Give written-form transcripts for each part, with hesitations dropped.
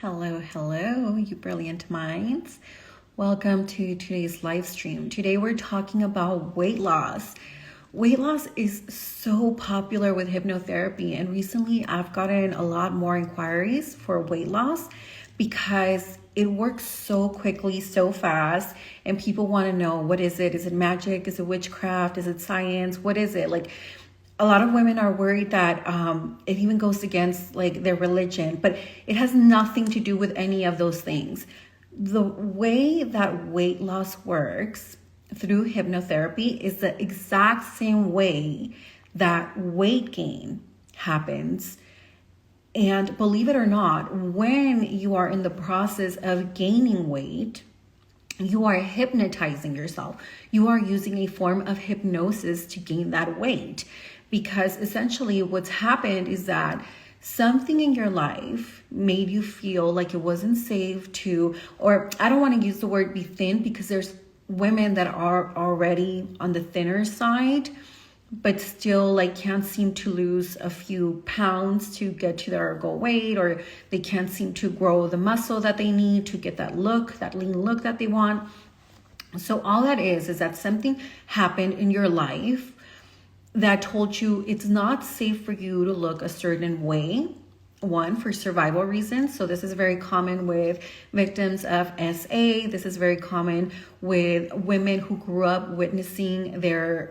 Hello, you brilliant minds. Welcome to today's live stream. Today we're talking about weight loss. Weight loss is so popular with hypnotherapy, and recently I've gotten a lot more inquiries for weight loss because it works so quickly, so fast, and people want to know, what is it? Is it magic? Is it witchcraft? Is it science? What is it? A lot of women are worried that it even goes against their religion, but it has nothing to do with any of those things. The way that weight loss works through hypnotherapy is the exact same way that weight gain happens. And believe it or not, when you are in the process of gaining weight, you are hypnotizing yourself. You are using a form of hypnosis to gain that weight. Because essentially what's happened is that something in your life made you feel like it wasn't safe to, or I don't want to use the word be thin, because there's women that are already on the thinner side, but still can't seem to lose a few pounds to get to their goal weight, or they can't seem to grow the muscle that they need to get that look, that lean look that they want. So all that is that something happened in your life that told you it's not safe for you to look a certain way. One, for survival reasons. So this is very common with victims of SA. This is very common with women who grew up witnessing their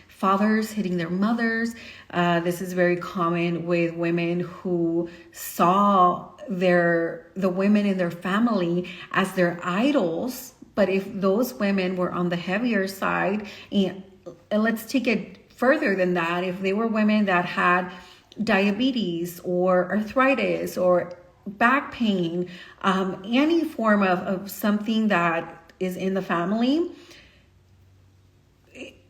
fathers hitting their mothers. This is very common with women who saw the women in their family as their idols. But if those women were on the heavier side, and let's take it further than that, if they were women that had diabetes or arthritis or back pain, any form of something that is in the family,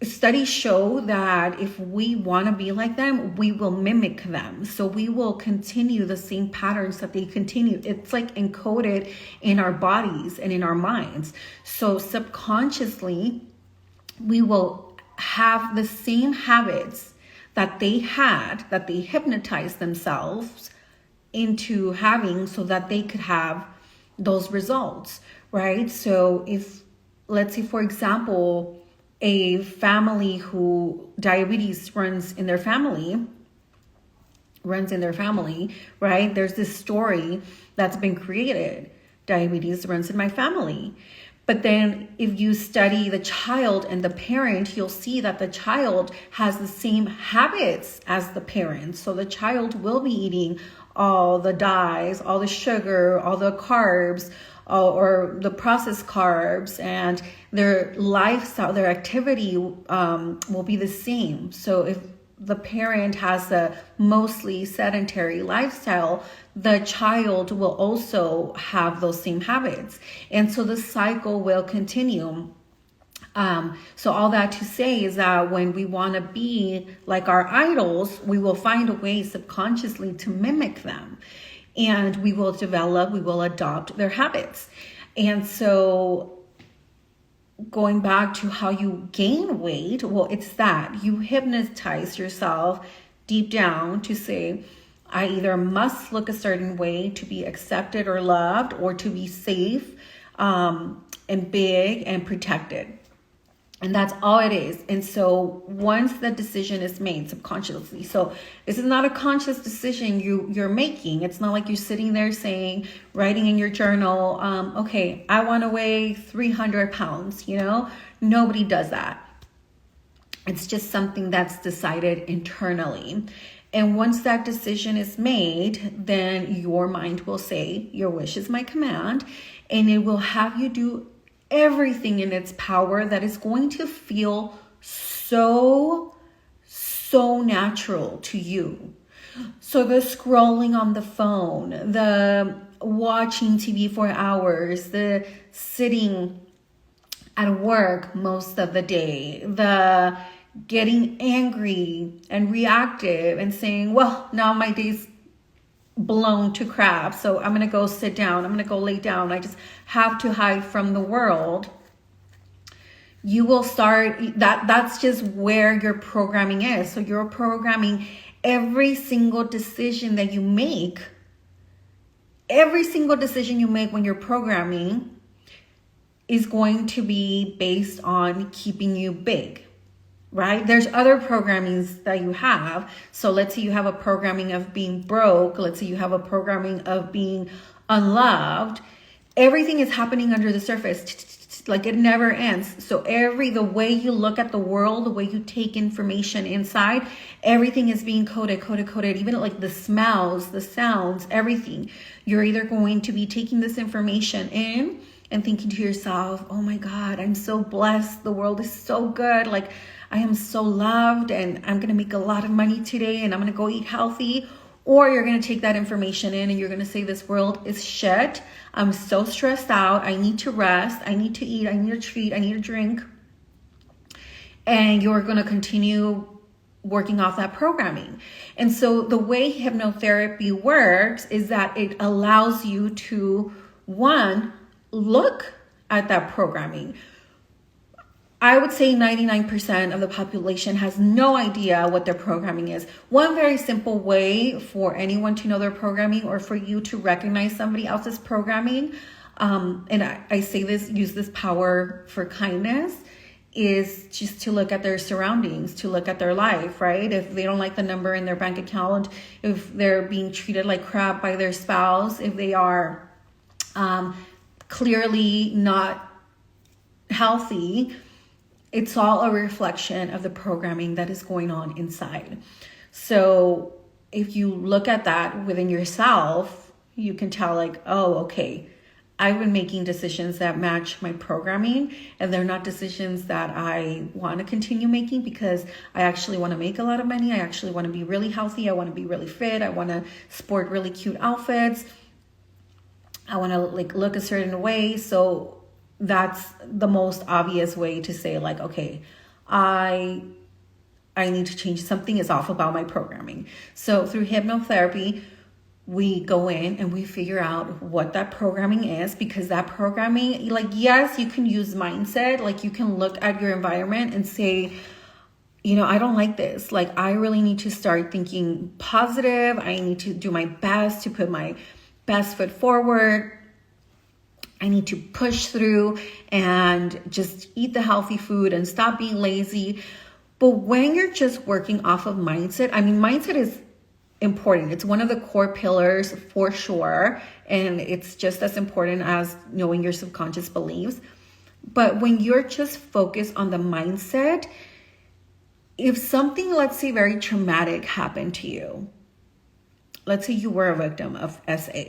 studies show that if we want to be like them, we will mimic them. So we will continue the same patterns that they continue. It's encoded in our bodies and in our minds. So subconsciously, we will have the same habits that they had, that they hypnotized themselves into having, so that they could have those results, right? So if, let's say, for example, a family who diabetes runs in their family, right? There's this story that's been created. Diabetes runs in my family. But then if you study the child and the parent, you'll see that the child has the same habits as the parent. So the child will be eating all the dyes, all the sugar, all the carbs, or the processed carbs, and their lifestyle, their activity will be the same. So if the parent has a mostly sedentary lifestyle, the child will also have those same habits. And so the cycle will continue. So all that to say is that when we want to be like our idols, we will find a way subconsciously to mimic them. And we will adopt their habits. And so going back to how you gain weight, well, it's that you hypnotize yourself deep down to say, I either must look a certain way to be accepted or loved, or to be safe and big and protected. And that's all it is. And so once the decision is made subconsciously, so this is not a conscious decision you're making. It's not like you're sitting there writing in your journal, okay, I want to weigh 300 pounds, Nobody does that. It's just something that's decided internally. And once that decision is made, then your mind will say, your wish is my command, and it will have you do everything in its power that is going to feel so natural to you. So the scrolling on the phone, the watching TV for hours, the sitting at work most of the day, the getting angry and reactive and saying, well, now my day's blown to crap, so I'm gonna go sit down, I'm gonna go lay down, I just have to hide from the world. You will start, that's just where your programming is. So you're programming every single decision that you make every single decision you make when you're programming is going to be based on keeping you big, right? There's other programmings that you have. So let's say you have a programming of being broke. Let's say you have a programming of being unloved. Everything is happening under the surface. Like it never ends. So the way you look at the world, the way you take information inside, everything is being coded. Even like the smells, the sounds, everything. You're either going to be taking this information in and thinking to yourself, oh my God, I'm so blessed. The world is so good. Like I am so loved and I'm going to make a lot of money today and I'm going to go eat healthy. Or you're going to take that information in and you're going to say, this world is shit. I'm so stressed out. I need to rest. I need to eat. I need a treat. I need a drink. And you're going to continue working off that programming. And so the way hypnotherapy works is that it allows you to, one, look at that programming. I would say 99% of the population has no idea what their programming is. One very simple way for anyone to know their programming, or for you to recognize somebody else's programming, and I say this, use this power for kindness, is just to look at their surroundings, to look at their life, right? If they don't like the number in their bank account, if they're being treated like crap by their spouse, if they are clearly not healthy, it's all a reflection of the programming that is going on inside. So if you look at that within yourself, you can tell like, oh, okay, I've been making decisions that match my programming, and they're not decisions that I want to continue making because I actually want to make a lot of money. I actually want to be really healthy. I want to be really fit. I want to sport really cute outfits. I want to like look a certain way. So that's the most obvious way to say like, okay, I need to change. Something is off about my programming. So through hypnotherapy, we go in and we figure out what that programming is, because that programming, like, yes, you can use mindset. Like you can look at your environment and say, you know, I don't like this. Like I really need to start thinking positive. I need to do my best to put my best foot forward. I need to push through and just eat the healthy food and stop being lazy. But when you're just working off of mindset, I mean, mindset is important. It's one of the core pillars for sure. And it's just as important as knowing your subconscious beliefs. But when you're just focused on the mindset, if something, let's say, very traumatic happened to you, let's say you were a victim of SA,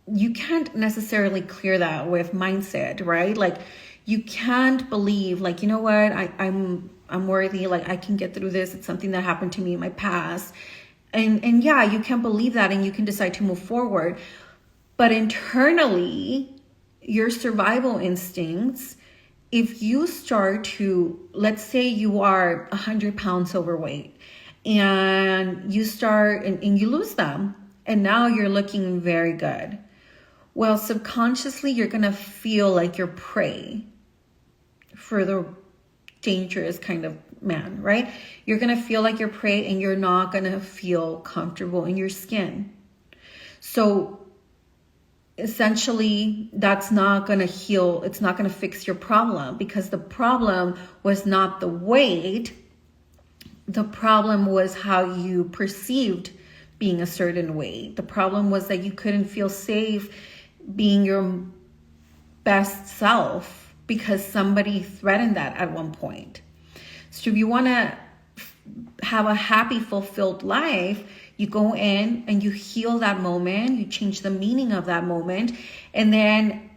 you can't necessarily clear that with mindset, right? Like you can't believe like, you know what, I'm worthy, like I can get through this. It's something that happened to me in my past. And yeah, you can believe that and you can decide to move forward. But internally, your survival instincts, if you start to, let's say you are 100 pounds overweight and you start and you lose them and now you're looking very good. Well, subconsciously, you're going to feel like you're prey for the dangerous kind of man, right? You're going to feel like you're prey and you're not going to feel comfortable in your skin. So essentially, that's not going to heal. It's not going to fix your problem, because the problem was not the weight. The problem was how you perceived being a certain way. The problem was that you couldn't feel safe being your best self because somebody threatened that at one point. So if you want to have a happy, fulfilled life, you go in and you heal that moment, you change the meaning of that moment, and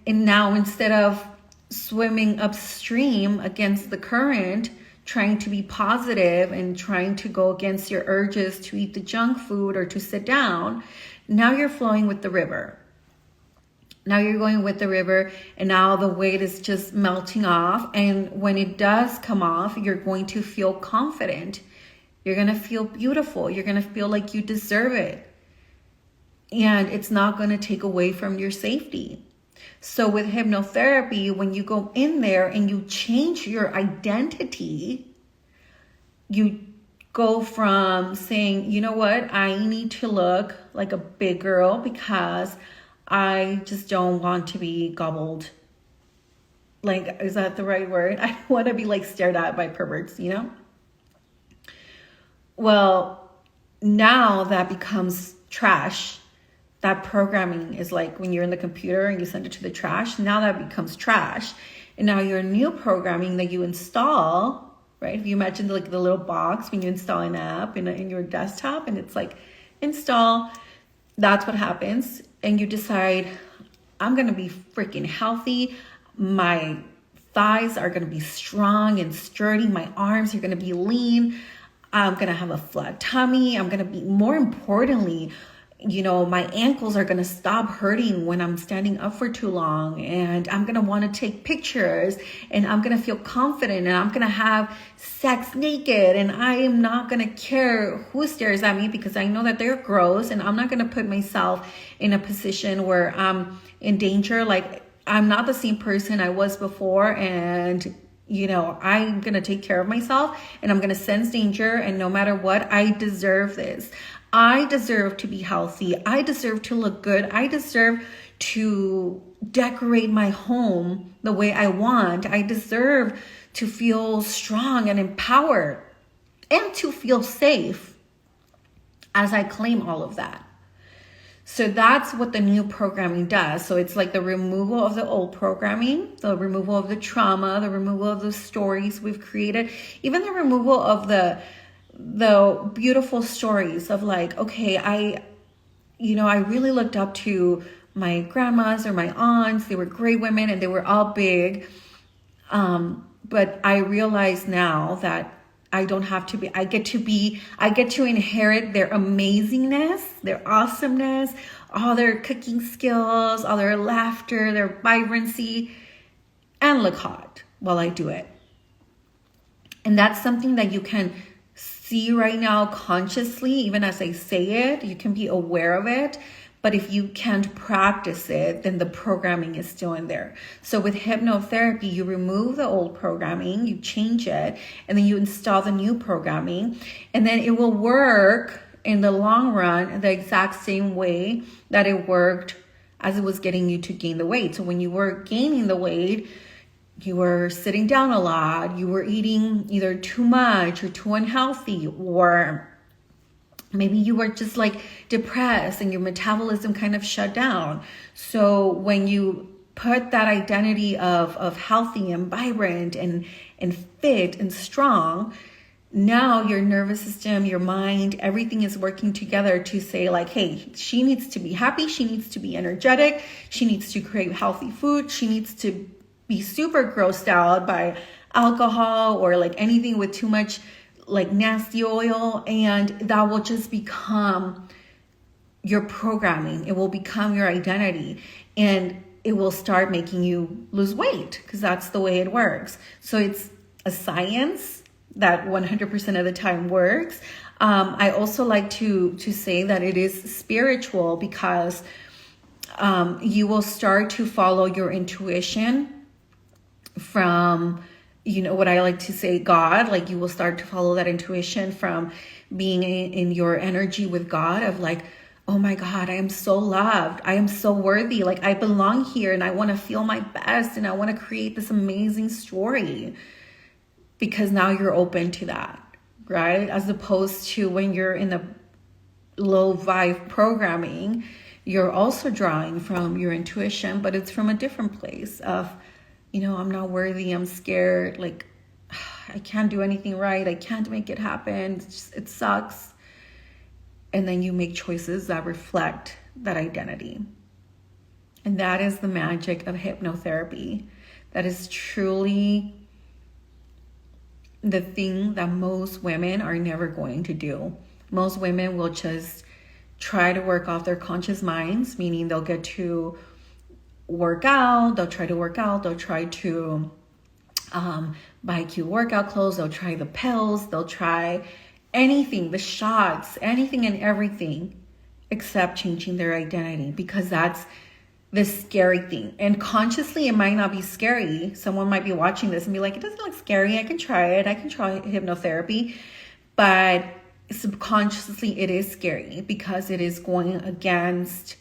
now instead of swimming upstream against the current, trying to be positive and trying to go against your urges to eat the junk food or to sit down, now you're flowing with the river. Now you're going with the river, and now the weight is just melting off. And when it does come off, you're going to feel confident. You're going to feel beautiful. You're going to feel like you deserve it. And it's not going to take away from your safety. So with hypnotherapy, when you go in there and you change your identity, you go from saying, you know what, I need to look like a big girl because I just don't want to be gobbled. Like, is that the right word? I don't want to be like stared at by perverts, you know? Well, now that becomes trash. That programming is like when you're in the computer and you send it to the trash. Now that becomes trash. And now your new programming that you install, right? If you imagine like the little box when you install an app in your desktop and it's like install, that's what happens. And you decide, I'm going to be freaking healthy. My thighs are going to be strong and sturdy. My arms are going to be lean. I'm going to have a flat tummy. I'm going to be, more importantly, you know, my ankles are going to stop hurting when I'm standing up for too long. And I'm going to want to take pictures and I'm going to feel confident and I'm going to have sex naked. And I am not going to care who stares at me because I know that they're gross. And I'm not going to put myself in a position where I'm in danger. Like, I'm not the same person I was before. And you know, I'm going to take care of myself and I'm going to sense danger. And no matter what, I deserve this. I deserve to be healthy. I deserve to look good. I deserve to decorate my home the way I want. I deserve to feel strong and empowered and to feel safe as I claim all of that. So that's what the new programming does. So it's like the removal of the old programming, the removal of the trauma, the removal of the stories we've created, even the removal of the beautiful stories of like, okay, I really looked up to my grandmas or my aunts. They were great women and they were all big. But I realize now that I don't have to be, I get to inherit their amazingness, their awesomeness, all their cooking skills, all their laughter, their vibrancy, and look hot while I do it. And that's something that you can see right now consciously, even as I say it, you can be aware of it. But if you can't practice it, then the programming is still in there. So with hypnotherapy, you remove the old programming, you change it, and then you install the new programming. And then it will work in the long run the exact same way that it worked as it was getting you to gain the weight. So when you were gaining the weight, you were sitting down a lot, you were eating either too much or too unhealthy, or maybe you were just like depressed and your metabolism kind of shut down. So when you put that identity of healthy and vibrant and fit and strong, now your nervous system, your mind, everything is working together to say like, hey, she needs to be happy. She needs to be energetic. She needs to crave healthy food. She needs to be super grossed out by alcohol or like anything with too much like nasty oil, and that will just become your programming. It will become your identity, and it will start making you lose weight because that's the way it works. So it's a science that 100% of the time works. I also like to say that it is spiritual because you will start to follow your intuition from, you know, what I like to say, God. Like, you will start to follow that intuition from being in your energy with God of like, oh my God, I am so loved. I am so worthy. Like, I belong here and I want to feel my best and I want to create this amazing story, because now you're open to that, right? As opposed to when you're in the low vibe programming, you're also drawing from your intuition, but it's from a different place of, you know, I'm not worthy, I'm scared, like, I can't do anything right, I can't make it happen, it sucks. And then you make choices that reflect that identity. And that is the magic of hypnotherapy. That is truly the thing that most women are never going to do. Most women will just try to work off their conscious minds, meaning they'll get to work out, they'll try to buy cute workout clothes, they'll try the pills, they'll try anything, the shots, anything and everything except changing their identity, because that's the scary thing. And consciously, it might not be scary. Someone might be watching this and be like, it doesn't look scary, I can try it, I can try hypnotherapy. But subconsciously it is scary because it is going against,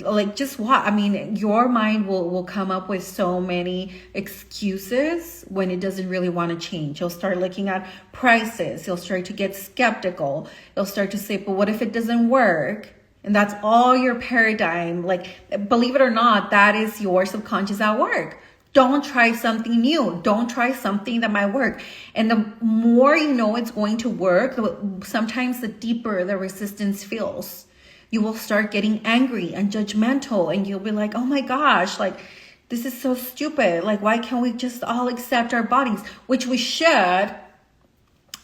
like, just what I mean, your mind will come up with so many excuses when it doesn't really want to change. You'll start looking at prices, you'll start to get skeptical, you'll start to say, but what if it doesn't work? And that's all your paradigm. Like, believe it or not, that is your subconscious at work. Don't try something new. Don't try something that might work. And the more you know it's going to work, sometimes the deeper the resistance feels. You will start getting angry and judgmental, and you'll be like, oh my gosh, like, this is so stupid. Like, why can't we just all accept our bodies? Which we should,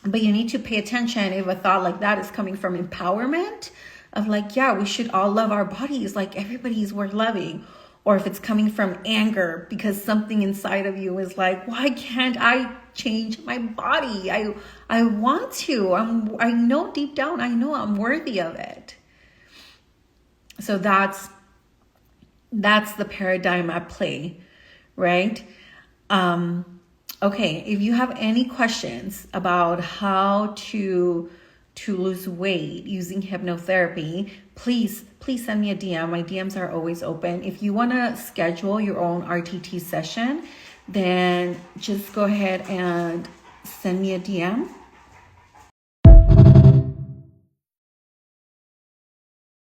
but you need to pay attention if a thought like that is coming from empowerment of like, yeah, we should all love our bodies. Like, everybody's worth loving. Or if it's coming from anger because something inside of you is like, why can't I change my body? I want to. I know deep down, I know I'm worthy of it. So that's the paradigm at play, right? Okay, if you have any questions about how to lose weight using hypnotherapy, please send me a DM. My DMs are always open. If you want to schedule your own RTT session, then just go ahead and send me a DM.